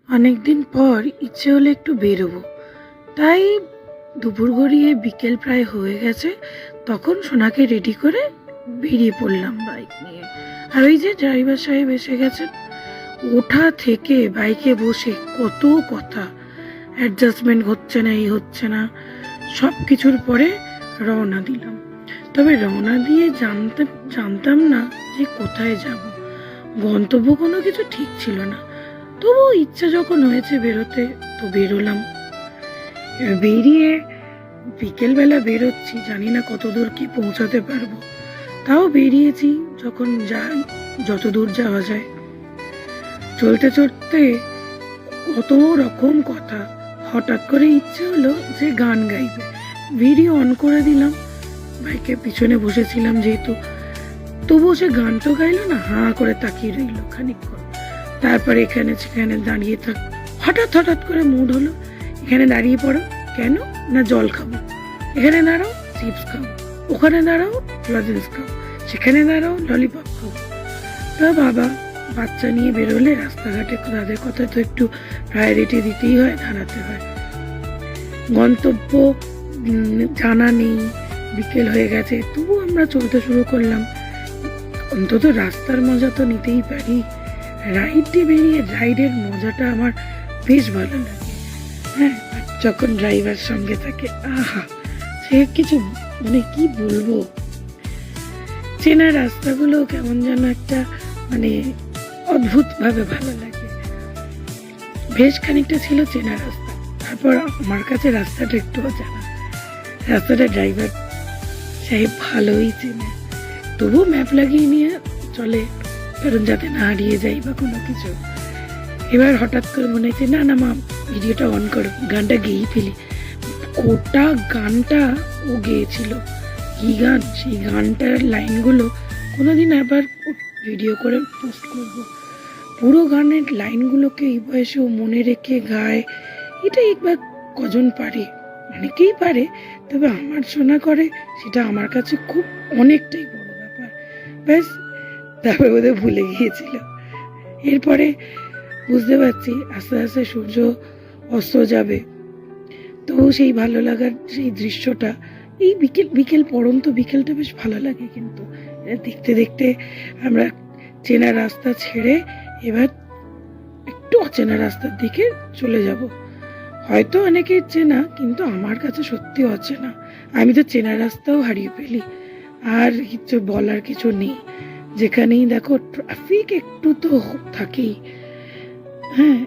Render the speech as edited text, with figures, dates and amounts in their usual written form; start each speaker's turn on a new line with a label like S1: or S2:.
S1: অনেকদিন পর ইচ্ছে হলো একটু বেরোবো, তাই দুপুর গড়িয়ে বিকেল প্রায় হয়ে গেছে। তখন সোনাকে রেডি করে বেরিয়ে পড়লাম বাইক নিয়ে। আর ওই যে ড্রাইভার সাহেব এসে গেছেন। ওঠা থেকে বাইকে বসে কত কথা, অ্যাডজাস্টমেন্ট হচ্ছে না, এই হচ্ছে না, সব কিছুর পরে রওনা দিলাম। তবে রওনা দিয়ে জানতাম না যে কোথায় যাব। গন্তব্য কোনো কিছু ঠিক ছিল না, তবু ইচ্ছা যখন হয়েছে বেরোতে তো বেরোলাম। বেরিয়ে বিকেলবেলা বেরোচ্ছি, জানি না কত দূর কি পৌঁছাতে পারবো, তাও বেরিয়েছি যখন যাই, যত দূর যাওয়া যায়। চলতে চলতে কত রকম কথা, হঠাৎ করে ইচ্ছে হলো যে গান গাইবে। ভিডিও অন করে দিলাম, বাইকের পিছনে বসেছিলাম যেহেতু, তবুও সে গান তো গাইলো না, হাঁ করে তাকিয়ে রইল খানিকক্ষণ। তারপর এখানে সেখানে দাঁড়িয়ে থাক, হঠাৎ করে মুড হলো এখানে দাঁড়িয়ে পড়ো। কেন না, জল খাবো। এখানে দাঁড়াও, চিপস খাবো। ওখানে দাঁড়াও, লজেন্স খাবো। সেখানে দাঁড়াও, ললিপপ খাবো। তা বাবা, বাচ্চা নিয়ে বেরোলে রাস্তাঘাটে তাদের কথা তো একটু প্রায়োরিটি দিতেই হয়, দাঁড়াতে হয়। গন্তব্য জানা নেই, বিকেল হয়ে গেছে, তবু আমরা চলতে শুরু করলাম। অন্তত রাস্তার মজা তো নিতেই পারি। রাইড দিয়ে বেরিয়ে রাইডের মজাটা আমার বেশ ভালো লাগে। হ্যাঁ, যখন ড্রাইভার সঙ্গে থাকে, আহা, সে কিছু মানে কি বলবো। চেনা রাস্তাগুলো কেমন যেন একটা মানে অদ্ভুত ভাবে ভালো লাগে। বেশ খানিকটা ছিল চেনা রাস্তা, তারপর আমার কাছে রাস্তাটা একটু অজানা। রাস্তাটা ড্রাইভার সাহেব ভালোই চেনে, তবু ম্যাপ লাগিয়ে নিয়ে চলে, কারণ যাতে না হারিয়ে যাই বা কোনো কিছু। এবার হঠাৎ করে মনে হচ্ছে না না মা, ভিডিওটা অন করো, গানটা গেয়েই ফেলি। গোটা গানটা ও গেয়েছিল। কি গান, সেই গানটার লাইনগুলো কোনোদিন আবার ভিডিও করে পোস্ট করব। পুরো গানের লাইনগুলোকে এই বয়সে ও মনে রেখে গায়, এটা একবার কজন পারে, অনেকেই পারে, তবে আমার শোনা করে সেটা আমার কাছে খুব অনেকটাই বড় ব্যাপার। ব্যাস, তারপরে বোধহয় ভুলে গিয়েছিল। এরপরে বুঝতে পারছি আস্তে আস্তে সূর্য অস্ত যাবে, তো সেই ভালো লাগার সেই দৃশ্যটা, এই বিকেল পড়ন্ত বিকেলটা বেশ ভালো লাগে। কিন্তু দেখতে দেখতে আমরা চেনা রাস্তা ছেড়ে এবার একটু অচেনা রাস্তার দিকে চলে যাব। হয়তো অনেকের চেনা, কিন্তু আমার কাছে সত্যি অচেনা। আমি তো চেনা রাস্তাও হারিয়ে ফেলি, আর কিছু বলার কিছু নেই। যেখানেই দেখো ট্রাফিক একটু তো থাকেই। হ্যাঁ,